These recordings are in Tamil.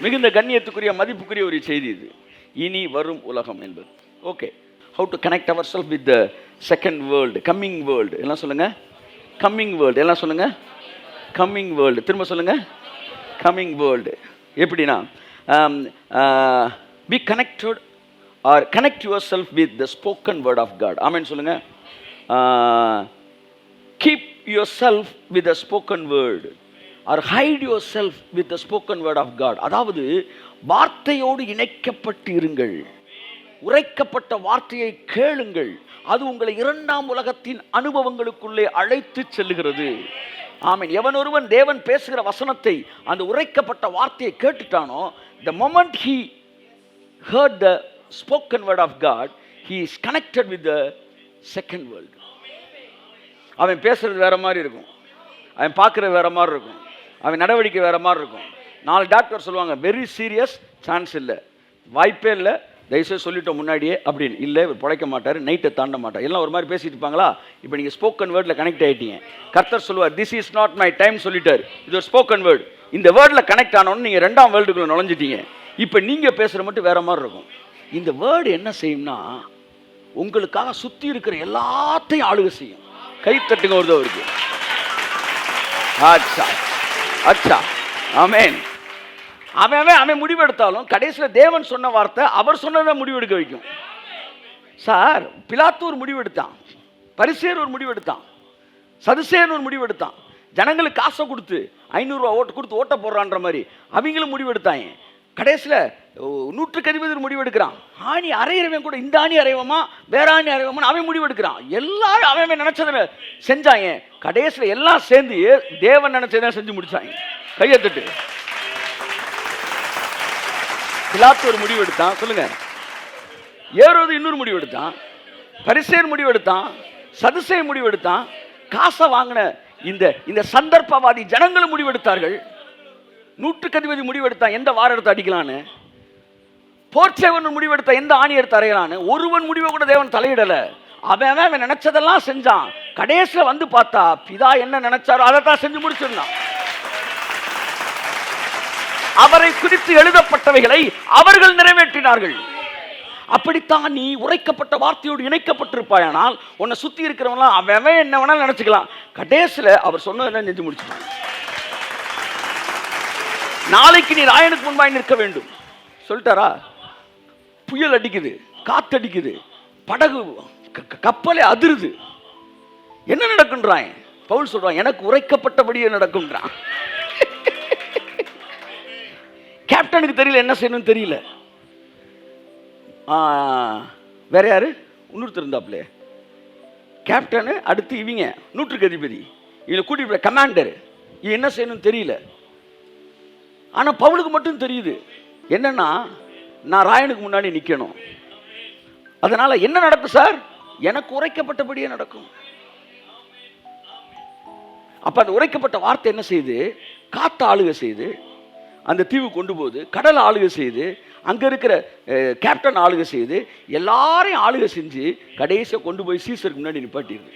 மிகுந்த கண்ணியத்துக்குரிய மதிப்புக்குரிய ஒரு செய்தி இது. இனி வரும் உலகம் என்பது. Okay, how to connect our self with the second world, coming world. எல்லாம் சொல்லுங்க, கம்மிங் வேர்ல்டு. எல்லாம் சொல்லுங்க, கம்மிங் வேர்ல்டு. திரும்ப சொல்லுங்க, கம்மிங் வேர்ல்டு. எப்படின்னா, be connected or connect yourself with the spoken word of God. Amen சொல்லுங்க. Keep yourself with the spoken word or hide yourself with the spoken word of God. அதாவது வார்த்தையோடு இணைக்கப்பட்டு இருங்கள், உரைக்கப்பட்ட வார்த்தையை கேளுங்கள். அது உங்களை இரண்டாம் உலகத்தின் அனுபவங்களுக்குள்ளே அழைத்து செல்லுகிறது. ஆமென். எவன் ஒருவன் தேவன் பேசுகிற வசனத்தை, அந்த உரைக்கப்பட்ட வார்த்தையை கேட்டுட்டானோ, the moment he heard the spoken word of God, he is connected with the second world. அவன் பேசுறது வேற மாதிரி இருக்கும், அவன் பார்க்குறது வேற மாதிரி இருக்கும், அவன் நடவடிக்கை வேறு மாதிரி இருக்கும். 4 டாக்டர் சொல்லுவாங்க, வெரி சீரியஸ், சான்ஸ் இல்லை, வாய்ப்பே இல்லை, தயவுசெய்து சொல்லிட்டோம் முன்னாடியே அப்படின்னு. இல்லை, இவர் பிழைக்க மாட்டார், நைட்டை தாண்ட மாட்டார், எல்லாம் ஒரு மாதிரி பேசிட்டு இருப்பாங்களா. இப்போ நீங்கள் ஸ்போக்கன் வேர்டில் கனெக்ட் ஆகிட்டீங்க. கர்த்தர் சொல்லுவார், this is not my time சொல்லிட்டார். இது ஒரு ஸ்போக்கன் வேர்டு. இந்த வேர்டில் கனெக்ட் ஆனோன்னு நீங்கள் 2ஆம் வேர்ல்டுக்குள்ளே நுழைஞ்சிட்டீங்க. இப்போ நீங்கள் பேசுகிற மட்டும் வேறு மாதிரி இருக்கும். இந்த வேர்டு என்ன செய்யும்னா, உங்களுக்காக சுற்றி இருக்கிற எல்லாத்தையும் ஆளுகை செய்யும். கை தட்டுங்க ஒருத்தவருக்கு. ஆச்சா அச்சா, ஆமென். அவன் முடிவெடுத்தாலும் கடைசியில் தேவன் சொன்ன வார்த்தை அவர் சொன்னதை முடிவெடுக்க வைக்கும். சார், பிலாத்து ஒரு முடிவெடுத்தான், பரிசேயர் ஒரு முடிவெடுத்தான், சதுசேயர் ஒரு முடிவெடுத்தான். ஜனங்களுக்கு காசை கொடுத்து 500 ரூபா ஓட்டு கொடுத்து ஓட்ட போடுறான்ற மாதிரி அவங்களும் முடிவெடுத்தாங்க. கடைசியில் 100 முடிவெடுக்கிறான். ஆணி அரையிறவன் கூட இந்த ஆணி அரைவமா வேற ஆணி அரைவமான்னு அவன் முடிவெடுக்கிறான். எல்லாரும் அவன் நினைச்சதை செஞ்சாங்க. கடைசியில் எல்லாம் சேர்ந்து தேவன் நினைச்சதை செஞ்சு முடிச்சாங்க. கையை தட்டு. பிலாத்து ஒரு முடிவு எடுத்தான், சொல்லுங்க. ஏரோது இன்னொரு முடிவு எடுத்தான், பரிசேயர் முடிவு எடுத்தான், சதுசேயர் முடிவு எடுத்தான். காசை வாங்கின இந்த சந்தர்ப்பவாதி ஜனங்களும் முடிவெடுத்தார்கள். 100 முடிவெடுத்தான் எந்த வாரம் எடுத்து அடிக்கலான்னு. போர்ச்சேவன் முடிவெடுத்த எந்த ஆணி எடுத்து அறையலான்னு. ஒருவன் முடிவை கூட தேவன் தலையிடலை. அவன் நினைச்சதெல்லாம் செஞ்சான். கடைசியில் வந்து பார்த்தா பிதா என்ன நினைச்சாரோ அதைத்தான் செஞ்சு முடிச்சிருந்தான். அவரை குறித்து எழுதப்பட்டவைகளை அவர்கள் நிறைவேற்றினார்கள். அப்படித்தான் நீ உரைக்கப்பட்ட வார்த்தையோடு இணைக்கப்பட்டிருப்பாயானால் உன்னை சுற்றி இருக்கிறவங்களாம் அவன் என்ன வேணாலும் நினைச்சுக்கலாம். கடைசியில் அவர் சொன்னதெல்லாம் செஞ்சு முடிச்சுட்டான். நாளைக்கு நீ ராயனுக்கு முன்பாய் நிற்க வேண்டும் சொல்லிட்டாரா? புயல் அடிக்குது, காத்தடிக்குது, படகு கப்பலே அதிருது. என்ன நடக்குன்றான் பவுல் சொல்றான், எனக்கு உரைக்கப்பட்டபடியே நடக்கும்ன்றான். கேப்டனுக்கு தெரியல என்ன செய்யணும்னு தெரியல. வேற யாரு இன்னொருத்தர் இருந்தாப்ல கேப்டனு, அடுத்து இவங்க 100 இவங்களை கூட்டிட்டு கமாண்டர், இது என்ன செய்யணும்னு தெரியல. ஆனா பவுலுக்கு மட்டும் தெரியுது என்னன்னா, நான் ராயனுக்கு முன்னாடி நிற்கணும். அதனால என்ன நடக்கும் சார்? எனக்கு உரைக்கப்பட்டபடியே நடக்கும். அப்ப அந்த உரைக்கப்பட்ட வார்த்தை என்ன செய்யுது? காத்த ஆளுகை செய்து அந்த தீவு கொண்டு போகுது, கடல் ஆளுகை செய்து, அங்க இருக்கிற கேப்டன் ஆளுகை செய்து, எல்லாரையும் ஆளுகை செஞ்சு கடைசியை கொண்டு போய் சீசருக்கு முன்னாடி நிப்பாட்டிடுது.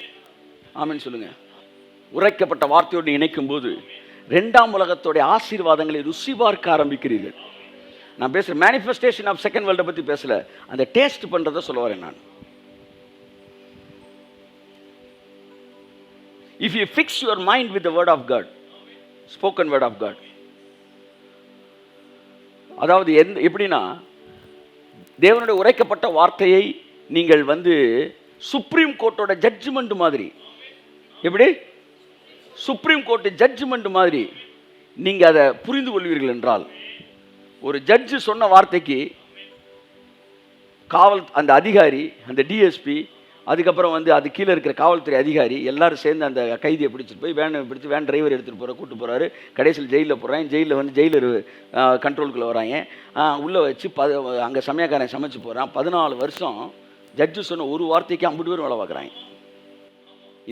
ஆமென் சொல்லுங்க. உரைக்கப்பட்ட வார்த்தையோடு இணைக்கும் போது 2ஆம் உலகத்தோடைய ஆசீர்வாதங்களை ருசி பார்க்க ஆரம்பிக்கிறீர்கள். நான் பேசுகிறேன் மேனிஃபெஸ்டேஷன் ஆஃப் செகண்ட் வேர்ல்டை பற்றி பேசல, அந்த டேஸ்ட் பண்ணுறதை சொல்ல வரேன் நான். If you fix your mind with the word of God, spoken word of God, அதாவது எப்படின்னா, தேவனுடைய உரைக்கப்பட்ட வார்த்தையை நீங்கள் சுப்ரீம் கோர்ட்டோட ஜட்ஜ்மெண்ட் மாதிரி, எப்படி சுப்ரீம் கோர்ட் ஜட்ஜ்மெண்ட் மாதிரி நீங்கள் அதை புரிந்து கொள்வீர்கள் என்றால், ஒரு ஜட்ஜு சொன்ன வார்த்தைக்கு காவல் அந்த அதிகாரி, அந்த டிஎஸ்பி, அதுக்கப்புறம் அது கீழே இருக்கிற காவல்துறை அதிகாரி எல்லாரும் சேர்ந்து அந்த கைதியை பிடிச்சிட்டு போய் வேன் டிரைவர் எடுத்துகிட்டு கூப்பிட்டு போகிறாரு. கடைசியில் ஜெயிலில் போடுறாங்க. ஜெயிலில் ஜெயிலர் கண்ட்ரோலுக்குள்ளே வராங்க. உள்ளே வச்சு அங்கே சமயக்காரன் சமைச்சு போகிறான். 14 வருஷம் ஜட்ஜு சொன்ன ஒரு வார்த்தைக்கு 50 பேர் வேலை பார்க்குறாங்க.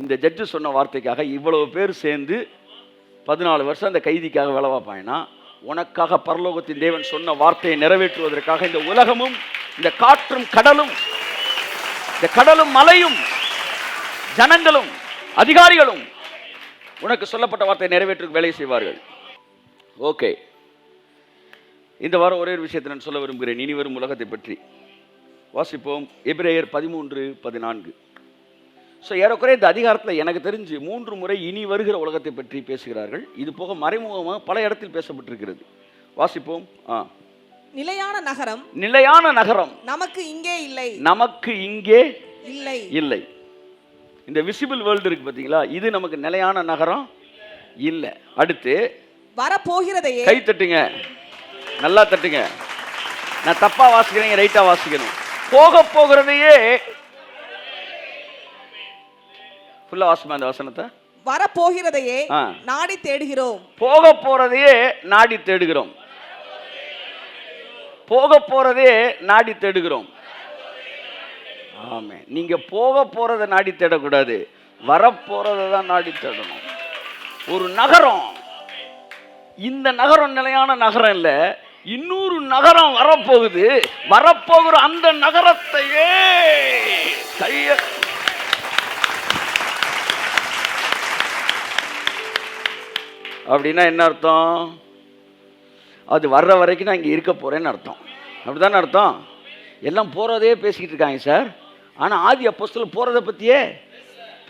இந்த ஜட்ஜு சொன்ன வார்த்தைக்காக இவ்வளவு பேர் சேர்ந்து 14 வருஷம் அந்த கைதிக்காக வேலை பார்ப்பாங்கன்னா, உனக்காக பரலோகத்தின் தேவன் சொன்ன வார்த்தையை நிறைவேற்றுவதற்காக இந்த உலகமும், இந்த காற்றும் கடலும், இந்த கடலும் மலையும் ஜனங்களும் அதிகாரிகளும் உனக்கு சொல்லப்பட்ட வார்த்தையை நிறைவேற்ற வேலை செய்வார்கள். ஓகே, இந்த வாரம் ஒரே ஒரு விஷயத்தை நான் சொல்ல விரும்புகிறேன், இனி வரும் உலகத்தை பற்றி. வாசிப்போம் எபிரேயர் 13:14. ஸோ ஏறக்குறைய இந்த அதிகாரத்தில் எனக்கு தெரிஞ்சு 3 முறை இனி வருகிற உலகத்தை பற்றி பேசுகிறார்கள். இது போக மறைமுகமாக பல இடத்தில் பேசப்பட்டிருக்கிறது. வாசிப்போம். நிலையான நகரம், நிலையான நகரம் நமக்கு இங்கே இல்லை, நமக்கு இங்கே இல்லை இல்லை. இந்த விசிபிள் வேர்ல்டு இருக்கு பார்த்தீங்களா, இது நமக்கு நிலையான நகரம் இல்லை. அடுத்து வரப்போகிறதையே, கை தட்டுங்க, நல்லா தட்டுங்க. நான் தப்பா வாசிக்கிறேன், ரைட்டா வாசிக்கணும். போக போகிறதையே, ஃபுல்லா வாசிமா அந்த வசனத்தை. வரப்போகிறதையே நாடி தேடுகிறோம், போக போறதையே நாடி தேடுகிறோம், போக போறதே நாடி தேடுகிறோம். ஆமே, நீங்க போக போறதை நாடி தேடக்கூடாது, வரப்போறதை தான் நாடி தேடணும். ஒரு நகரம், இந்த நகரம் நிலையான நகரம் இல்ல, இன்னொரு நகரம் வரப்போகுது. வரப்போகிற அந்த நகரத்தையே கைய அப்படின்னா என்ன அர்த்தம்? அது வர்ற வரைக்கும் நான் இங்கே இருக்க போறேன்னு அர்த்தம். அப்படிதானே அர்த்தம்? எல்லாம் போறதே பேசிக்கிட்டு இருக்காங்க சார், ஆனால் ஆதி அப்போஸ்தலர் போறதை பற்றியே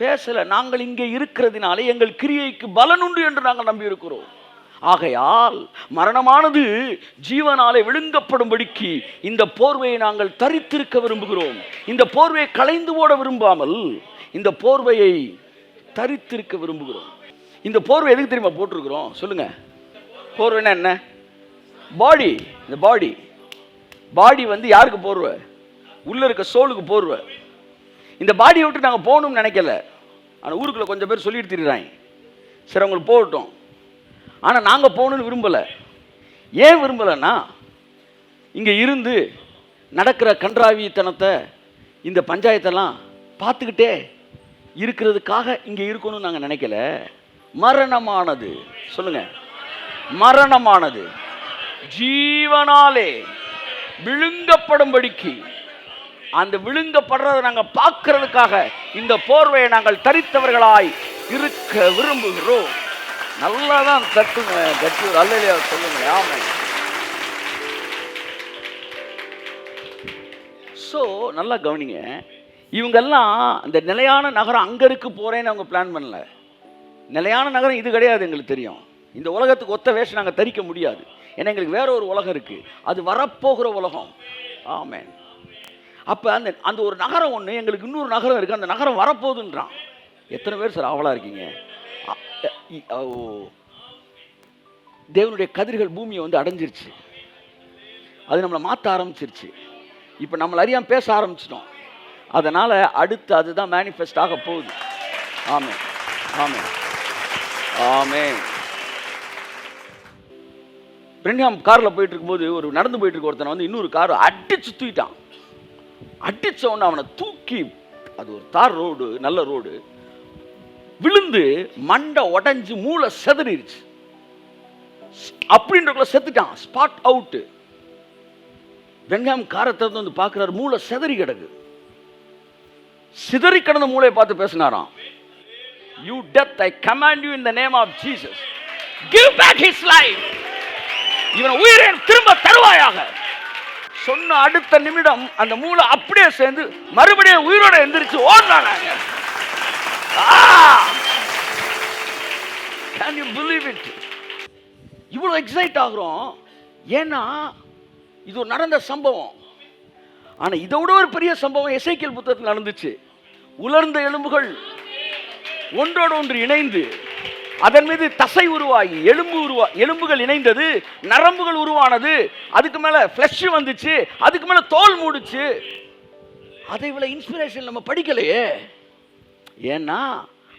பேசலை. நாங்கள் இங்கே இருக்கிறதுனால எங்கள் கிரியைக்கு பலன் உண்டு என்று நாங்கள் நம்பி இருக்கிறோம். ஆகையால் மரணமானது ஜீவனாலே விழுங்கப்படும்படிக்கு இந்த போர்வையை நாங்கள் தரித்திருக்க விரும்புகிறோம். இந்த போர்வையை களைந்து போட விரும்பாமல் இந்த போர்வையை தரித்திருக்க விரும்புகிறோம். இந்த போர்வை எதுக்கு தெரியுமா போட்டிருக்கிறோம்? சொல்லுங்க. போர்வைன்னா என்ன? பாடி. இந்த பாடி வந்து யாருக்கு போர்வை? உள்ள இருக்க சோலுக்கு போர்வை. இந்த பாடியை விட்டு நாங்கள் போகணும்னு நினைக்கல, ஆனால் ஊருக்குள்ள கொஞ்சம் பேர் சொல்லிட்டு திரிறாங்க, சரி அவங்களுக்கு போகட்டும். ஆனால் நாங்கள் போகணும்னு விரும்பலை. ஏன் விரும்பலைன்னா, இங்கே இருந்து நடக்கிற கன்றாவித்தனத்தை, இந்த பஞ்சாயத்தெல்லாம் பார்த்துக்கிட்டே இருக்கிறதுக்காக இங்கே இருக்கணும்னு நாங்கள் நினைக்கல. மரணமானது, சொல்லுங்க, மரணமானது ஜீவனாலே விழுங்கப்படும்படிக்கு, அந்த விழுங்கப்படுறதை நாங்கள் பார்க்கறதுக்காக இந்த போர்வையை நாங்கள் தரித்தவர்களாய் இருக்க விரும்புகிறோம். நல்லா தான் தட்டுங்க, தட்டி ஒரு அல்லையா சொல்லுங்க. ஆமாம். ஸோ நல்லா கவனிங்க, இவங்கெல்லாம் இந்த நிலையான நகரம் அங்கே இருக்கு போகிறேன்னு அவங்க பிளான் பண்ணல. நிலையான நகரம் இது கிடையாது. எங்களுக்கு தெரியும், இந்த உலகத்துக்கு ஒத்த வேஷம் நாங்கள் தரிக்க முடியாது. ஏன்னா எங்களுக்கு வேற ஒரு உலகம் இருக்குது, அது வரப்போகிற உலகம். ஆமென். அப்போ அந்த ஒரு நகரம் ஒன்று, எங்களுக்கு இன்னொரு நகரம் இருக்குது, அந்த நகரம் வரப்போகுதுன்றான். எத்தனை பேர் சார் ஆவலாக இருக்கீங்க? தேவனுடைய கதிர்கள் பூமியை வந்து அடைஞ்சிருச்சு, அது நம்மளை மாற்ற ஆரம்பிச்சிருச்சு. இப்போ நம்மளை அறியாமல் பேச ஆரம்பிச்சிட்டோம். அதனால் அடுத்து அதுதான் மேனிஃபெஸ்ட் ஆக போகுது. ஆமென், ஆமென், ஆமென். பிரென்ஹாம் காரில் போயிட்டு இருக்கும்போது ஒரு நடந்து போயிட்டு இருக்க ஒருத்தனை வந்து இன்னொரு கார் அடிச்சு தூக்கிட்டான். அடிச்ச உடனே அவனை தூக்கி, அது ஒரு தார் ரோடு, நல்ல ரோடு, விழுந்து மண்டை உடைஞ்சு மூளை செதறிடுச்சு. அப்படின்றக்குள்ள செத்துட்டான், ஸ்பாட் அவுட். வெங்காயம் காரை திறந்து வந்து பார்க்கிறார், மூளை செதறி கிடக்கு. சிதறி கிடந்த மூளையை பார்த்து பேசினாராம், You death, I command you in the name of Jesus, give back his life. இவனை உயிரை திரும்ப தருவாயாக. சொன்ன அடுத்த நிமிடம் அந்த மூளை அப்படியே சேர்ந்து மறுபடியும் உயிரோட எந்திரிச்சு ஓடுறாங்க. Can you believe it? இவ்வளவு எக்ஸைட் ஆகுறோம். ஏன்னா இது ஒரு நடந்த சம்பவம். ஆனா இதை விட ஒரு பெரிய சம்பவம் எசேக்கியேல் புத்தகத்தில் நடந்துச்சு. உலர்ந்த எலும்புகள் ஒன்றோடு ஒன்று இணைந்து அதன் மீது தசை உருவாகி எலும்புகள் இணைந்தது, நரம்புகள் உருவானது, அதுக்கு மேல ஃப்ளஷ் வந்துச்சு, அதுக்கு மேல தோல் மூடுச்சு. அதை இவ்வளவு இன்ஸ்பிரேஷன் நம்ம படிக்கலையே, ஏன்னா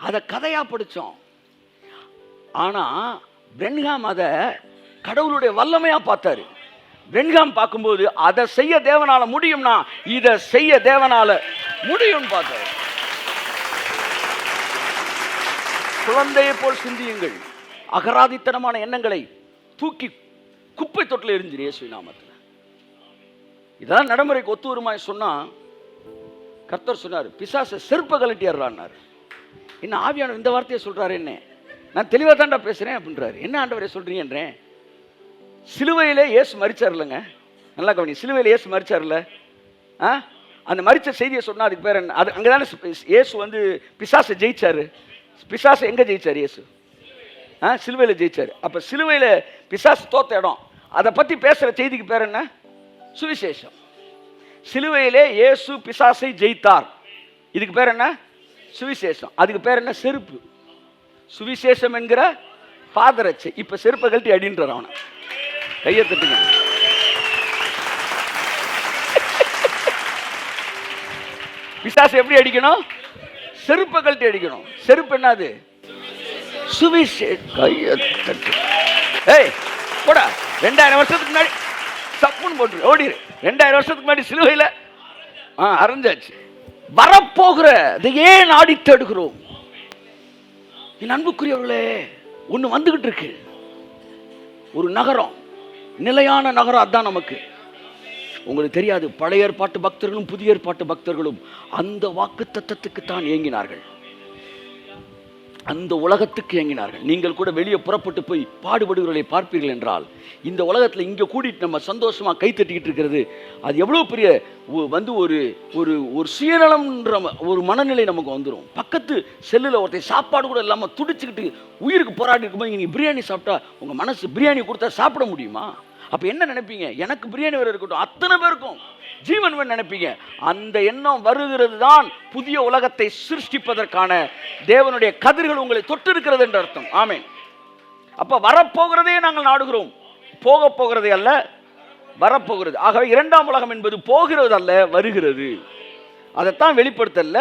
அதை கதையா படிச்சோம். ஆனா பிரென்ஹாம் அதை கடவுளுடைய வல்லமையா பார்த்தாரு. பிரென்ஹாம் பார்க்கும்போது அதை செய்ய தேவனால முடியும்னா இதை செய்ய தேவனால முடியும் பார்த்தாரு. குழந்தையை போல் சிந்தியுங்கள், அகராதித்தனமான எண்ணங்களை தூக்கி குப்பை தொட்டில் எரிஞ்சிரு இயேசுவின் நாமத்தில். இதெல்லாம் நடைமுறைக்கு ஒத்து வருமாய் சொன்னா, கர்த்தர் சொன்னார், பிசாசை செருப்ப கலட்டியார். என்ன ஆவியானவர் இந்த வார்த்தையை சொல்றாரு? என்ன நான் தெளிவாக தான்டா பேசுறேன் அப்படின்றாரு. என்ன ஆண்டவரை சொல்றீங்கன்றேன், சிலுவையிலே இயேசு மரிச்சார்லங்க, நல்லா கவனி, சிலுவையில் இயேசு மரிச்சார்ல, அந்த மரிச்ச செய்தியை சொன்னால் அதுக்கு பேர் என்ன? அது அங்கே தானே இயேசு வந்து பிசாசை ஜெயிச்சாரு. பிசாசை எங்கே ஜெயிச்சார் இயேசு? சிலுவையில் ஜெயிச்சார். அப்போ சிலுவையில் பிசாசு தோத்த இடம், அதை பற்றி பேசுகிற செய்திக்கு பேர் என்ன? சுவிசேஷம். சிலுவையிலே இயேசு பிசாசை ஜெயித்தார், இதுக்கு பேர் என்ன? சுவிசேஷம். அதுக்கு பேர் என்ன? செருப்பு. சுவிசேஷம் என்கிற பாதரட்சை. இப்போ செருப்பை கழட்டி அடின்றார் அவனை. கையை தட்டுங்க. பிசாசு எப்படி அடிக்கணும்? செருப்பை கழட்டி அடிக்கணும். செருப்பு என்னது? சுவிசேஷம். கையை தட்டு. ஏய் போடா, 2000 வருஷத்துக்கு முன்னாடி சப்புன்னு போட்டு ஓடிடு. 2000 வருஷத்துக்கு முன்னாடி சிலுவையில் அரைஞ்சாச்சு. வரப்போகிற இதையே நாடி தேடுகிறோம். என் அன்புக்குரியவர்களே, ஒன்று வந்துகிட்டு இருக்கு, ஒரு நகரம், நிலையான நகரம். அதான் நமக்கு. உங்களுக்கு தெரியாது, பழைய ஏற்பாட்டு பக்தர்களும் புதிய ஏற்பாட்டு பக்தர்களும் அந்த வாக்குத்தத்தத்துக்கு தான் ஏங்கினார்கள், அந்த உலகத்துக்கு ஏங்கினார்கள். நீங்கள் கூட வெளியே புறப்பட்டு போய் பாடுபடுகிறவர்களை பார்ப்பீர்கள் என்றால், இந்த உலகத்தில் இங்கே கூட்டிட்டு நம்ம சந்தோஷமாக கை தட்டிக்கிட்டு இருக்கிறது, அது எவ்வளோ பெரிய வந்து ஒரு ஒரு ஒரு சுயநலம்ன்ற ஒரு மனநிலை நமக்கு வந்துடும். பக்கத்து செல்லில் ஒருத்தர் சாப்பாடு கூட இல்லாமல் துடிச்சுக்கிட்டு உயிருக்கு போராடி இருக்கும்போது நீங்கள் பிரியாணி சாப்பிட்டா உங்கள் மனசு பிரியாணி கொடுத்தா சாப்பிட முடியுமா? அப்போ என்ன நினைப்பீங்க? எனக்கு பிரியாணி வேறு இருக்கட்டும், அத்தனை பேருக்கும் ஜீவன் வேறு நினைப்பீங்க. அந்த எண்ணம் வருகிறது தான் புதிய உலகத்தை சிருஷ்டிப்பதற்கான தேவனுடைய கதிர்கள் உங்களை தொட்டு இருக்கிறது என்று அர்த்தம். ஆமென். அப்போ வரப்போகிறதே நாங்கள் நாடுகிறோம், போக போகிறதே அல்ல, வரப்போகிறது. ஆகவே இரண்டாம் உலகம் என்பது போகிறது அல்ல, வருகிறது. அதைத்தான் வெளிப்படுத்தல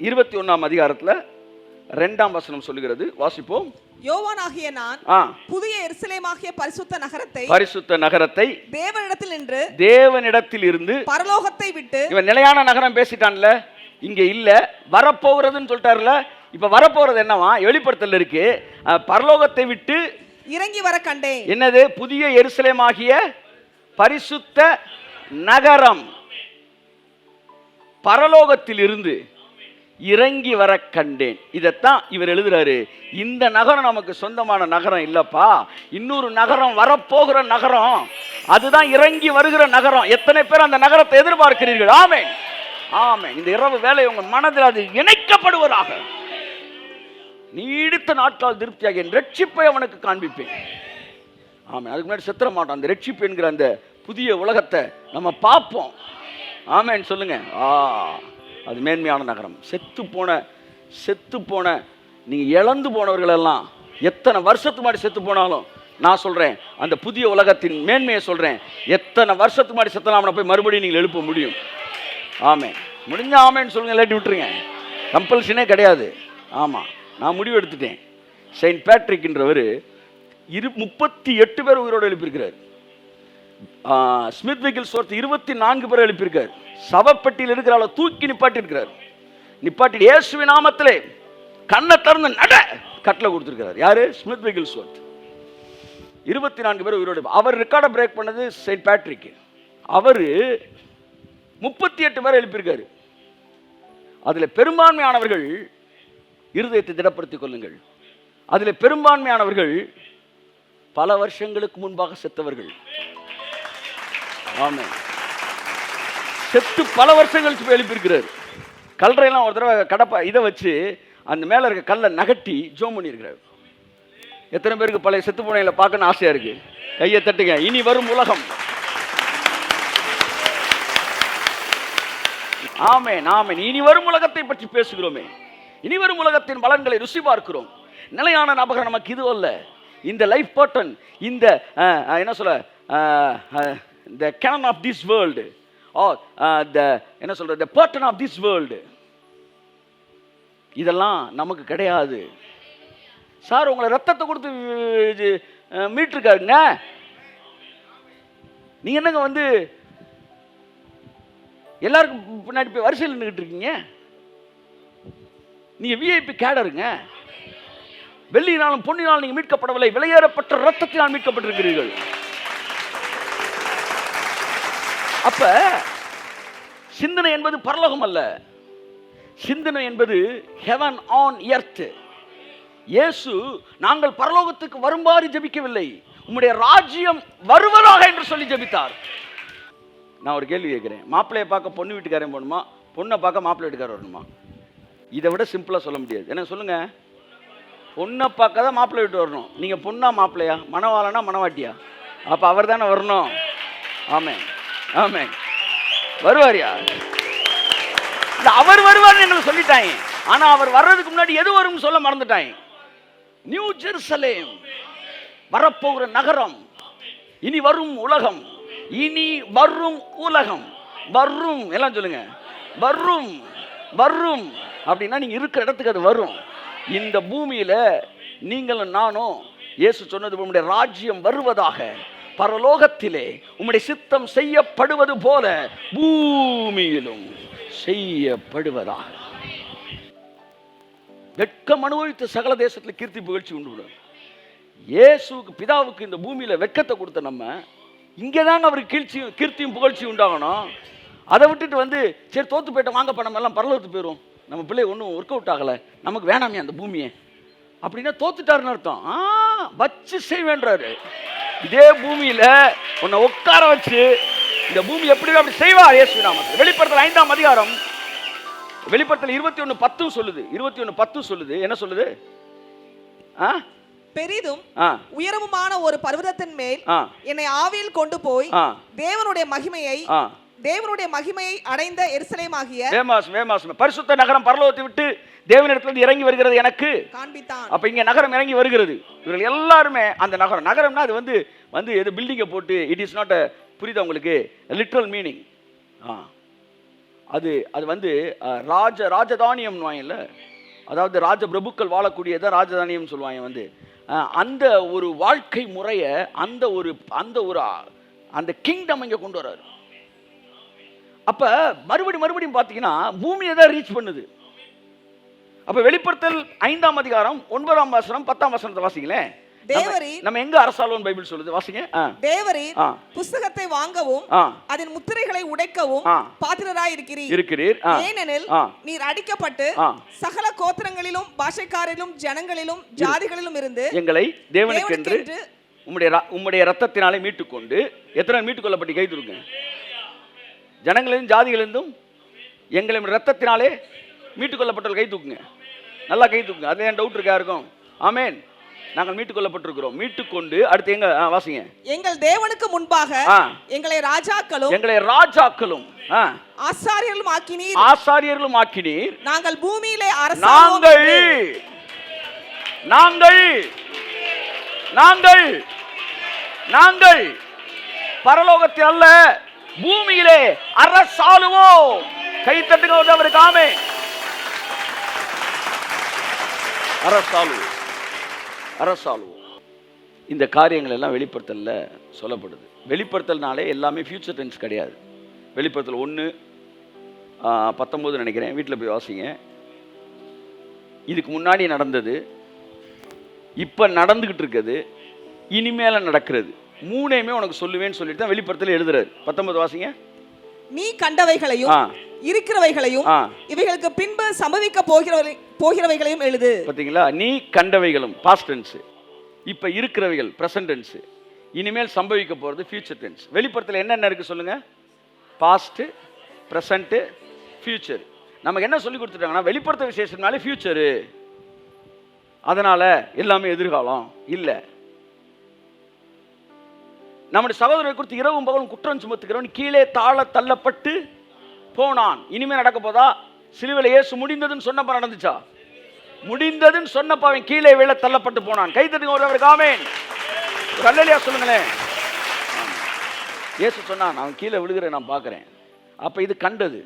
21ஆம் அதிகாரத்தில் 2ஆம் வசனம் சொல்லுகிறது. வாசிப்போம். யோவானாகிய நான் புதிய எருசலேமாகிய பரிசுத்த நகரத்தை தேவனிடத்தில் இருந்து பரலோகத்தை விட்டு, இவன் நிலையான நகரம் பேசிட்டான்ல, இங்க இல்ல, வரப்போகிறதுன்னு சொல்லிட்டார்ல. இப்ப வரப்போகிறது என்னவா? வெளிப்படுத்தல் இருக்கு, பரலோகத்தை விட்டு இறங்கி வர கண்டேன். என்னது? புதிய எருசலேமாகிய பரிசுத்த நகரம் பரலோகத்தில் இருந்து இறங்கி வர கண்டேன். இதைத்தான் இவர் எழுதுறாரு. இந்த நகரம் நமக்கு சொந்தமான நகரம் இல்லப்பா, இன்னொரு நகரம், வரப்போகிற நகரம், அதுதான் இறங்கி வருகிற நகரம். எத்தனை பேர் அந்த நகரத்தை எதிர்பார்க்கிறீர்கள்? ஆமென், ஆமென். இந்த இரவு வேலை உங்கள் மனதில் அது இணைக்கப்படுவதாக. நீடித்த நாட்கள் திருப்தியாக என் ரட்சிப்பை அவனுக்கு காண்பிப்பேன். ஆமென். அதுக்கு முன்னாடி செத்துற மாட்டோம். அந்த ரட்சிப்பு என்கிற அந்த புதிய உலகத்தை நம்ம பார்ப்போம். ஆமென் சொல்லுங்க. அது மேன்மையான நகரம். செத்து போன நீங்கள் இழந்து போனவர்களெல்லாம் எத்தனை வருஷத்துக்கு முன்னாடி செத்து போனாலும், நான் சொல்கிறேன், அந்த புதிய உலகத்தின் மேன்மையை சொல்கிறேன், எத்தனை வருஷத்துக்கு முன்னாடி செத்தலாம் அவனை போய் மறுபடியும் நீங்கள் எழுப்ப முடியும். ஆமென். முடிஞ்ச ஆமேன்னு சொல்லுங்க, இல்லாட்டி விட்டுருங்க. கம்பல்ஷனே கிடையாது. ஆமாம், நான் முடிவு எடுத்துட்டேன். செயின்ட் பேட்ரிக்ன்றவர் 38 பேர் உயிரோடு எழுப்பியிருக்கிறார். ஸ்மித் விகில்ஸ்வொர்த் 24 பேர் எழுப்பியிருக்கார். சவப்பெட்டியில் இருக்கிறாள தூக்கி நிப்பாட்டி இயேசுவின் நாமத்திலே கண்ணை திறந்து நட கட்டளை கொடுத்திருக்கிறார். யாரு? ஸ்மித் விகில்ஸ்வொர்த். 24 பேர் உயிரோடு. அவர் ரெக்கார்டை பிரேக் பண்ணது செயின்ட் பேட்ரிக். அவர் 38 பேர் எழுப்பியிருக்காரு. அதில் பெரும்பான்மையானவர்கள், இருதயத்தை திடப்படுத்திக் கொள்ளுங்கள், அதில் பெரும்பான்மையானவர்கள் பல வருஷங்களுக்கு முன்பாக செத்தவர்கள். ஆமென். செத்து பல வருஷங்கள் எழுப்பியிருக்கிறார். கல்லறையெல்லாம் ஒரு தடவை கடப்பா இதை வச்சு அந்த மேலே இருக்க கல்லை நகட்டி ஜோம் பண்ணியிருக்கிறார். எத்தனை பேருக்கு பழைய செத்து போனைகளை பார்க்கணும்னு ஆசையாக இருக்கு? கையை தட்டுங்க. இனி வரும் உலகம். ஆமென், ஆமென். இனி வரும் உலகத்தை பற்றி பேசுகிறோமே, இனி வரும் உலகத்தின் பலன்களை ருசி பார்க்கிறோம். நிலையான நபகம் நமக்கு இது அல்ல. இந்த லைஃப் பேட்டர்ன், இந்த என்ன சொல்ல, the canon of this world or the என்ன சொல்ற, the pattern of this world, இதெல்லாம் நமக்கு கிடையாது. சார் உங்களை ரத்தத்தை கொடுத்து மீட்டிருக்காருங்க, நீங்க என்னங்க வந்து எல்லாருக்கும் பின்னாடி போய் வரிசையில் நின்றுட்டு இருக்கீங்க? நீங்க விஐபி கேடருங்க. வெள்ளியினாலும் பொன்னினாலும் நீங்க மீட்கப்படவில்லை, விலையேறப்பட்ட ரத்தத்தினால் மீட்கப்பட்டிருக்கிறீர்கள். அப்ப சிந்தனை என்பது பரலோகம் அல்ல, சிந்தனை என்பது heaven on earth. இயேசு நாங்கள் பரலோகத்துக்கு வருமாறு ஜெபிக்கவில்லை, உம்முடைய ராஜ்யம் வருவதாக என்று சொல்லி ஜெபித்தார். நான் ஒரு கேள்வி கேட்கிறேன், மாப்பிள்ளையை பார்க்க பொண்ணு வீட்டுக்காரன் போகணுமா, பொண்ணை பார்க்க மாப்பிள்ளை வீட்டுக்காரர் வரணுமா? இதை விட சிம்பிளா சொல்ல முடியாது. என்ன சொல்லுங்க? பொண்ணை பார்க்க தான் மாப்பிள்ளை வீட்டு வரணும். நீங்க பொண்ணா மாப்பிள்ளையா, மணவாளனா மணவாட்டியா? அப்ப அவர் தானே வரணும். ஆமென் ஆமென். வருவாரியா? அவர் வருவார்னு எங்களுக்கு சொல்லிட்டாங்க. ஆனா அவர் வர்றதுக்கு முன்னாடி எது வரும்னு சொல்ல மறந்துட்டாங்க. நியூ ஜெருசலேம், வரப்போகிற நகரம், இனி வரும் உலகம், இனி வரும் உலகம். வரும் எல்லாம் சொல்லுங்க. வரும் வரும் அப்படின்னா நீங்க இருக்கிற இடத்துக்கு அது வரும். இந்த பூமியில நீங்களும் நானும் இயேசு சொன்னது, உம்முடைய ராஜ்யம் வருவதாக, பரலோகத்திலே உம்முடைய சித்தம் செய்யப்படுவது போல பூமியிலும் செய்யப்படுவதாக. வெட்கம் அனுபவித்த சகல தேசத்தில் கீர்த்தி புகழ்ச்சி உண்டு. இயேசுக்கு பிதாவுக்கு இந்த பூமியில வெட்கத்தை கொடுத்த நம்ம இங்கேதாங்க அவருக்கு கீர்த்தியும் புகழ்ச்சி உண்டாகணும். அதை விட்டுட்டு சரி தோத்து போயிட்ட வாங்கப்ப நம்ம எல்லாம் பரலோகத்துக்கு போயிடும், நம்ம பிள்ளை ஒன்றும் ஒர்க் அவுட் ஆகலை, நமக்கு வேணாமே அந்த பூமியை அப்படின்னா தோத்துட்டாருன்னு அர்த்தம். வச்சு செய்வேன்றாரு. இதே பூமியில உன்னை உட்கார வச்சு இந்த பூமி எப்படி அப்படி செய்வார் இயேசு நாமத்தில். வெளிப்படுத்தல் 5ஆம் அதிகாரம், வெளிப்படுத்தல் 21:10 சொல்லுது. 21:10 சொல்லுது. என்ன சொல்லுது? பெரிதும் உயரமுமான ஒரு பர்வதத்தின் மேல் என்னை ஆவியில் கொண்டு போய் தேவனுடைய மகிமையை அடைந்த எருசலேமாகிய பரிசுத்த நகரம் பரலோகத்தை விட்டு தேவனிடத்திலிருந்து இறங்கி வருகிறது எனக்கு காண்பித்தான். அப்ப இங்க நகரம் இறங்கி வருகிறது. இவர்கள் எல்லாருமே அந்த நகரம்னா அது எது பில்டிங்கை போட்டு, இட் இஸ் நாட் புரியுதா உங்களுக்கு? Literal meaning. அது ராஜதானியம் வாங்கல, அதாவது ராஜ பிரபுக்கள் வாழக்கூடியதான் ராஜதானியம் சொல்லுவாங்க. அந்த ஒரு வாழ்க்கை முறைய அந்த கிங்டம் இங்க கொண்டு வர்றாரு. அப்ப மறுபடியும் பாத்தீங்கன்னா பூமியை தான் ரீச் பண்ணுது. அப்ப வெளிப்படுத்தல் 5ஆம் அதிகாரம் 9ஆம் வசனம் 10ஆம் வசனத்தை வாசிங்களேன். நம்ம எங்க அரசாளும் பைபிள் சொல்லுது, வாசிங்க. தேவரீர் புத்தகத்தை வாங்கவும் அதன் முத்திரைகளை உடைக்கவும் பாத்திரராய் இருக்கிறீர். ஏனெனில் நீர் அடிக்கப்பட்டு சகல கோத்திரங்களிலும் பாஷைக்காரிலும் ஜனங்களிலும் ஜாதிகளிலும் இருந்து எங்களை தேவனுக்கென்று உம்முடைய ரத்தத்தினாலே மீட்டுக்கொண்டு, எத்தனை மீட்டுக்கொள்ளப்பட்டு கை தூக்குங்க. ஜனங்களிலும் ஜாதிகளிலும் எங்களை ரத்தத்தினாலே மீட்டுக்கொள்ளப்பட்டவர்கள் கை தூக்குங்க. நல்லா கை தூக்குங்க. அதுல ஏன் டவுட் இருக்கா இருக்கும்? ஆமென். நாங்கள் மீட்டுக்கொள்ளப்பட்டிருக்கிறோம். மீட்டுக்கொண்டு அடுத்து எங்க வாசிங்க. எங்கள் தேவனுக்கு முன்பாக எங்களை ராஜாக்களும் ஆசாரியர்களும் ஆக்கினீர். நாங்கள் பூமியிலே நாங்கள் பரலோகத்தில் அல்ல, பூமியிலே அரசாளுவோம். கை தட்டுங்க அவருக்கு. ஆமென். அரசாளுவோம். இந்த காரியங்கள் எல்லாம் வெளிப்படுத்தல சொல்லப்படுது. வெளிப்படுத்தல்னாலே எல்லாமே ஃபியூச்சர் டென்ஸ் கிடையாது. வெளிப்படுத்தல் 1:19 நினைக்கிறேன், வீட்டில் போய் வாசிங்க. இதுக்கு முன்னாடி நடந்தது, இப்ப நடந்துகிட்டு இருக்குது, இனிமேல நடக்கிறது, மூணையுமே உனக்கு சொல்லுவேன்னு சொல்லிட்டு தான் வெளிப்படுத்தல எழுதுறாரு. 19 வாசிங்க. நீ கண்டவைகளையும் இருக்கிறவைகளையும் இவைகளுக்கு பின்பு சம்பவிக்க போகிறவைகளையும் எழுது. பாத்தீங்களா? நீ கண்டவைகளும் பாஸ்ட் டென்ஸ், இப்ப இருக்கிறவைகள் பிரசன்ட் டென்ஸ், இனிமேல் சம்பவிக்க போறது ஃபியூச்சர் டென்ஸ். வெளிப்படுத்தல என்னென்ன இருக்கு சொல்லுங்க? Past, present, future. நமக்கு என்ன சொல்லி கொடுத்துட்டாங்கன்னா, வெளிப்படுத்த விசேஷம்னாலே ஃபியூச்சரு, அதனால எல்லாமே எதிர்காலம் இல்ல. நம்முடைய சகோதரரை குறித்து இரவும் பகலும் குற்றம் சுமத்துகிறவன் கீழே தாழ தள்ளப்பட்டு போனான். இனிமே நடக்க போதா? சிலுவையில் இயேசு முடிந்ததுன்னு சொன்னப்ப நடந்துச்சா? முடிந்ததுன்னு சொன்னப்ப அவன் கீழே விழ தள்ளப்பட்டு போனான். கை தட்டுங்க ஒருவருக்கு. ஆமென். அல்லேலூயா சொல்லுங்களேன். இயேசு சொன்னான், நான் கீழே விழுகிறேன், நான் பார்க்கிறேன். அப்ப இது கண்டது.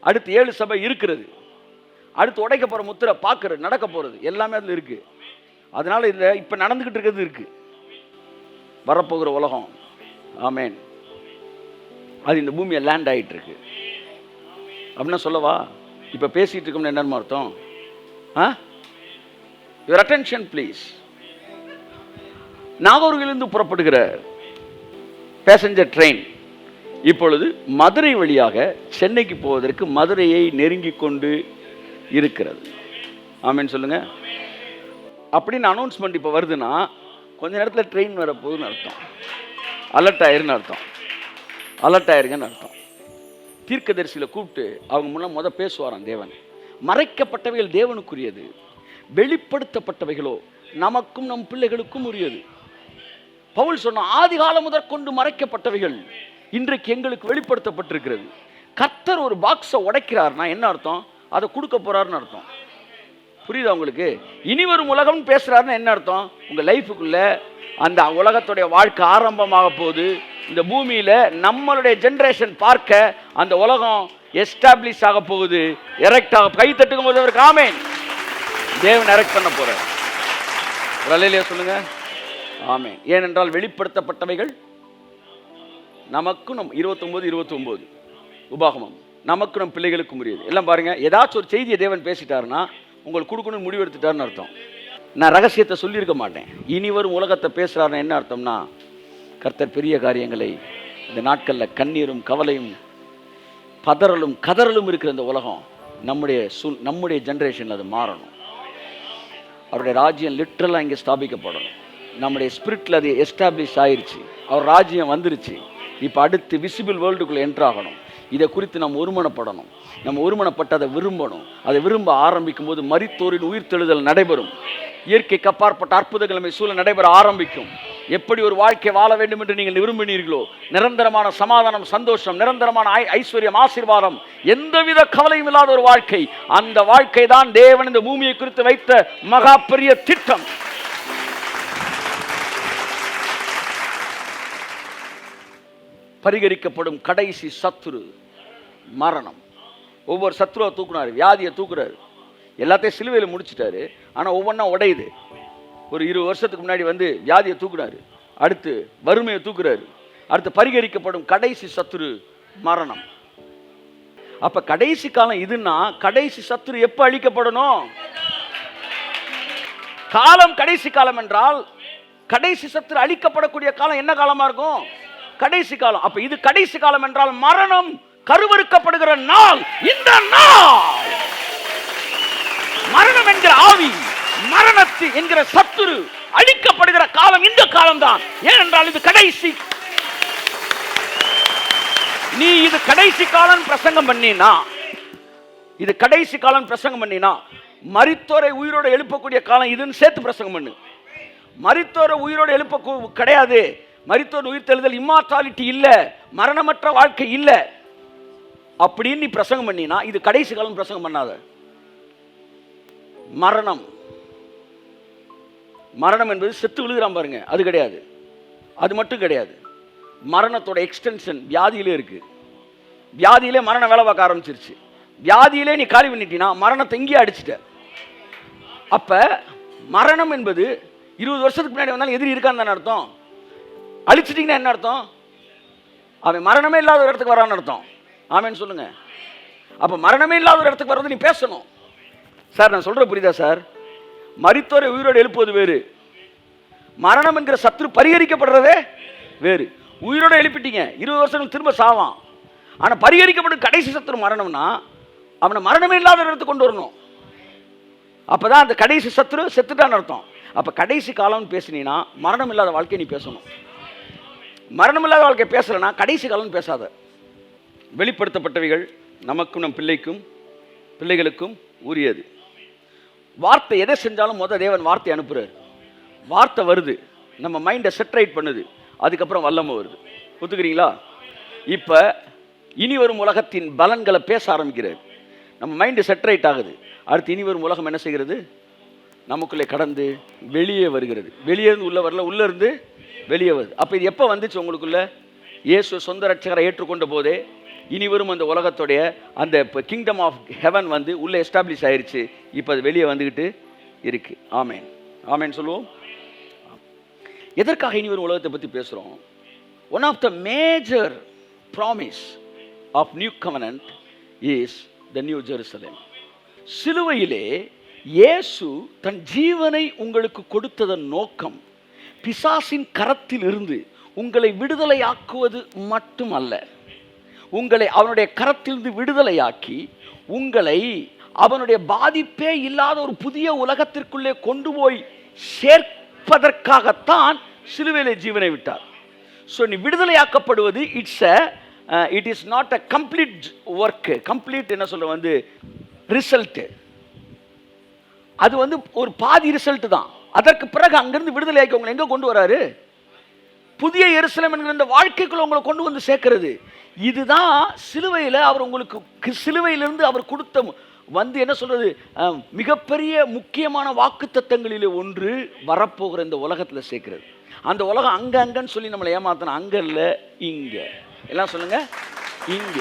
அடுத்து 7 சபை இருக்கிறது. அடுத்து உடைக்க போற முத்திரை பார்க்கிறது, நடக்க போறது எல்லாமே அதுல இருக்கு. அதனால இதுல இப்ப நடந்துகிட்டு இருக்கிறது இருக்கு, வரப்போகிற உலகம். ஆமென். அது இந்த பூமியை லேண்ட் ஆகிட்டு இருக்கு அப்படின்னா சொல்லவா? இப்ப பேசிட்டு இருக்கோம்னு என்னன்னு அர்த்தம்? Your attention please. நாகூரிலிருந்து புறப்படுகிற பேசஞ்சர் ட்ரெயின் இப்பொழுது மதுரை வழியாக சென்னைக்கு போவதற்கு மதுரையை நெருங்கி கொண்டு இருக்கிறது. ஆமென் சொல்லுங்க. அப்படின்னு அனௌன்ஸ்மெண்ட் இப்போ வருதுன்னா கொஞ்ச நேரத்தில் ட்ரெயின் வரப்போகுதுன்னு அர்த்தம். அலர்ட் ஆயிருன்னு அர்த்தம். அலர்ட் ஆயிருங்கன்னு அர்த்தம். தீர்க்கதரிசியில் கூப்பிட்டு அவங்க முன்ன பேசுவாராம் தேவன். மறைக்கப்பட்டவைகள் தேவனுக்குரியது, வெளிப்படுத்தப்பட்டவைகளோ நமக்கும் நம் பிள்ளைகளுக்கும் உரியது. பவுல் சொன்ன ஆதி காலம் முதற்கொண்டு மறைக்கப்பட்டவைகள் இன்றைக்கு எங்களுக்கு வெளிப்படுத்தப்பட்டிருக்கிறது. கர்த்தர் ஒரு பாக்ஸை உடைக்கிறார்னா என்ன அர்த்தம்? அதை கொடுக்க போறாருன்னு அர்த்தம். புரியுதா உங்களுக்கு? இனி வரும் உலகம் பேசுறாருன்னு என்ன அர்த்தம்? உங்க லைஃபுக்குள்ள அந்த உலகத்துடைய வாழ்க்கை ஆரம்பமாக போகுது. இந்த பூமியில நம்மளுடைய ஜெனரேஷன் பார்க்க அந்த உலகம் எஸ்டாப்ளிஷ் ஆக போகுது. எரெக்ட் ஆக கை தட்டுக்கும் போது அவருக்கு ஆமேன். தேவன் எரெக்ட் பண்ண போறார். அல்லேலூயா சொல்லுங்க. ஆமேன். ஏனென்றால் வெளிப்படுத்தப்பட்டவைகள் நமக்கும் நம் 29 உபாகமம் நமக்கு நம் பிள்ளைகளுக்கும் உரியது. எல்லாம் பாருங்க, ஏதாச்சும் ஒரு செய்தியை தேவன் பேசிட்டாருன்னா உங்களுக்கு கொடுக்கணும்னு முடிவெடுத்துட்டாருன்னு அர்த்தம். நான் ரகசியத்தை சொல்லியிருக்க மாட்டேன். இனி வரும் உலகத்தை பேசுறாருன்னு என்ன அர்த்தம்னா, கர்த்தர் பெரிய காரியங்களை இந்த நாட்களில் கண்ணீரும் கவலையும் பதறலும் கதறலும் இருக்கிற இந்த உலகம் நம்முடைய ஜெனரேஷனில் அது மாறணும். அவருடைய ராஜ்யம் லிட்ரலாக இங்கே ஸ்தாபிக்கப்படணும். நம்முடைய ஸ்பிரிட்டில் அது எஸ்டாப்ளிஷ் ஆயிடுச்சு. அவர் ராஜ்யம் வந்துருச்சு. இப்போ அடுத்து விசிபிள் வேர்ல்டுக்குள்ளே என்ட்ராகணும். இதை குறித்து நம்ம ஒருமனப்படணும். நம்ம ஒருமனப்பட்டு அதை விரும்பணும். அதை விரும்ப ஆரம்பிக்கும் போது மரித்தோரின் உயிர்த்தெழுதல் நடைபெறும். இயற்கைக்கு அப்பாற்பட்ட அற்புதங்கள் சூழல் நடைபெற ஆரம்பிக்கும். எப்படி ஒரு வாழ்க்கை வாழ வேண்டும் என்று நீங்கள் விரும்பினீர்களோ, நிரந்தரமான சமாதானம், சந்தோஷம், நிரந்தரமான ஐஸ்வர்யம், ஆசீர்வாதம், எந்தவித கவலையும் இல்லாத ஒரு வாழ்க்கை, அந்த வாழ்க்கை தான் தேவன் இந்த பூமியை குறித்து வைத்த மகா பெரிய திட்டம். பரிகரிக்கப்படும் கடைசி சத்துரு மரணம். ஒவ்வொரு சத்துருவை தூக்குனாரு, வியாதியை தூக்குறாரு, எல்லாத்தையும் சிலுவையில் முடிச்சிட்டாரு. ஆனால் ஒவ்வொன்றா உடையுது. ஒரு 20 வருஷத்துக்கு முன்னாடி வியாதியை தூக்குனாரு, அடுத்து வறுமையை தூக்குறாரு, அடுத்து பரிகரிக்கப்படும் கடைசி சத்துரு மரணம். அப்ப கடைசி காலம் இதுன்னா கடைசி சத்துரு எப்ப அழிக்கப்படணும்? காலம் கடைசி காலம் என்றால் கடைசி சத்துரு அழிக்கப்படக்கூடிய காலம் என்ன காலமா இருக்கும்? கடைசி காலம். அப்ப இது கடைசி காலம் என்றால் மரணம் கருவறுக்கப்படுகிற நாள் இந்த நாள். மரணம் என்கிற ஆவி, மரணத்து என்கிற சத்துரு அழிக்கப்படுகிற காலம் இந்த காலம் தான். ஏனென்றால் இது கடைசி. நீ இது கடைசி காலம் பிரசங்கம் பண்ணினா, இது கடைசி காலம் பிரசங்கம் பண்ணினா, மரித்தோரை உயிரோடு எழுப்பக்கூடிய காலம் இதுன்னு சேர்த்து பிரசங்கம் பண்ணு. மரித்தோரை உயிரோடு எழுப்ப கிடையாது. மரித்தோர் உயிர் தெழுதல், இம்மார்டாலிட்டி இல்ல, மரணமற்ற வாழ்க்கை இல்ல அப்படின்னு நீ பிரசங்கம் பண்ணினா இது கடைசி காலம் பிரசங்கம் பண்ணாத. மரணம் மரணம் என்பது செத்து விழுகிறான் பாருங்க, அது கிடையாது. அது மட்டும் கிடையாது. மரணத்தோட எக்ஸ்டென்ஷன் வியாதியிலே இருக்கு. வியாதியிலே மரணம் வேலை பார்க்க ஆரம்பிச்சிருச்சு. வியாதியிலே நீ காலி பண்ணிட்டீனா மரணத்தை இங்கேயே அடிச்சுட்ட. அப்ப மரணம் என்பது 20 வருஷத்துக்கு முன்னாடி வந்தாலும் எதிரி இருக்கான்னு தானே அர்த்தம். அழிச்சிட்டீங்கன்னா என்ன அர்த்தம்? அவன் மரணமே இல்லாத ஒரு இடத்துக்கு வரான்னு அர்த்தம். ஆமேன்னு சொல்லுங்க. அப்ப மரணமே இல்லாத ஒரு இடத்துக்கு வர்றது நீ பேசணும். சார் நான் சொல்ற புரியுதா சார்? மரித்தோரை உயிரோடு எழுப்புவது வேறு, மரணம் என்கிற சத்துரு பரிகரிக்கப்படுறதே வேறு. உயிரோடு எழுப்பிட்டீங்க, 20 வருஷங்கள் திரும்ப சாவான். ஆனா பரிகரிக்கப்படும் கடைசி சத்துரு மரணம்னா அவனை மரணமே இல்லாத இடத்துக்கு கொண்டு வரணும். அப்பதான் அந்த கடைசி சத்துரு செத்துட்டான்னு அர்த்தம். அப்ப கடைசி காலம்னு பேசினீங்கன்னா மரணம் இல்லாத வாழ்க்கை நீ பேசணும். மரணம் இல்லாத வாழ்க்கை பேசலன்னா கடைசி காலம் பேசாத. வெளிப்படுத்தப்பட்டவைகள் நமக்கும் நம் பிள்ளைகளுக்கும் உரியது. வார்த்தை எதை செஞ்சாலும் தேவன் வார்த்தை அனுப்புறாரு. வார்த்தை வருது, நம்ம மைண்டை செட்ரைட் பண்ணுது, அதுக்கப்புறம் வல்லமை வருது. ஒத்துக்கிறீங்களா? இப்ப இனி வரும் உலகத்தின் பலன்களை பேச ஆரம்பிக்கிறார். நம்ம மைண்டு செட்ரைட் ஆகுது. அடுத்து இனி வரும் உலகம் என்ன செய்கிறது? நமக்குள்ளே கடந்து வெளியே வருகிறது. வெளியே இருந்து உள்ள வரல, உள்ள இருந்து வெளியே வருது. அப்ப இது எப்ப வந்துச்சு உங்களுக்குள்ள? இயேசு சொந்த ரட்சகரை ஏற்றுக்கொண்ட போதே இனி வரும் அந்த உலகத்துடைய அந்த கிங்டம் ஆஃப் ஹெவன் உள்ள எஸ்டாப்ளிஷ் ஆயிருச்சு. இப்போ அது வெளியே வந்துக்கிட்டு இருக்கு. ஆமேன் ஆமேன் சொல்லுவோம். எதற்காக இனி வரும் உலகத்தை பற்றி பேசுகிறோம்? One of the major promise of new covenant is the new Jerusalem. சிலுவையிலே இயேசு தன் ஜீவனை உங்களுக்கு கொடுத்ததன் நோக்கம் பிசாசின் கரத்தில் இருந்து உங்களை விடுதலையாக்குவது மட்டுமல்ல, உங்களை அவனுடைய கரத்திலிருந்து விடுதலையாக்கி உங்களை அவனுடைய பாதிப்பே இல்லாத ஒரு புதிய உலகத்திற்குள்ளே கொண்டு போய் சேர்ப்பதற்காகத்தான் சிலுவையிலே ஜீவனை விட்டார். ஸோ நீ விடுதலையாக்கப்படுவது it is not a complete work. Complete என்ன சொல்ற வந்து ரிசல்ட். அது வந்து ஒரு பாதி ரிசல்ட் தான். அதற்கு பிறகு அங்கிருந்து விடுதலையாக்கி உங்களை எங்க கொண்டு வராரு? புதிய எருசலேம் என்கிற இந்த வாழ்க்கைக்குள்ள உங்களை கொண்டு வந்து சேர்க்கிறது. இதுதான் சிலுவையில் அவர் உங்களுக்கு சிலுவையிலிருந்து அவர் கொடுத்த வந்து என்ன சொல்றது மிகப்பெரிய முக்கியமான வாக்குத்தத்தங்களிலே ஒன்று வரப்போகிற இந்த உலகத்தில் சேர்க்கிறது. அந்த உலகம் அங்கன்னு சொல்லி நம்மளை ஏமாத்தணும். அங்க இல்லை, இங்க. எல்லாம் சொல்லுங்க, இங்க.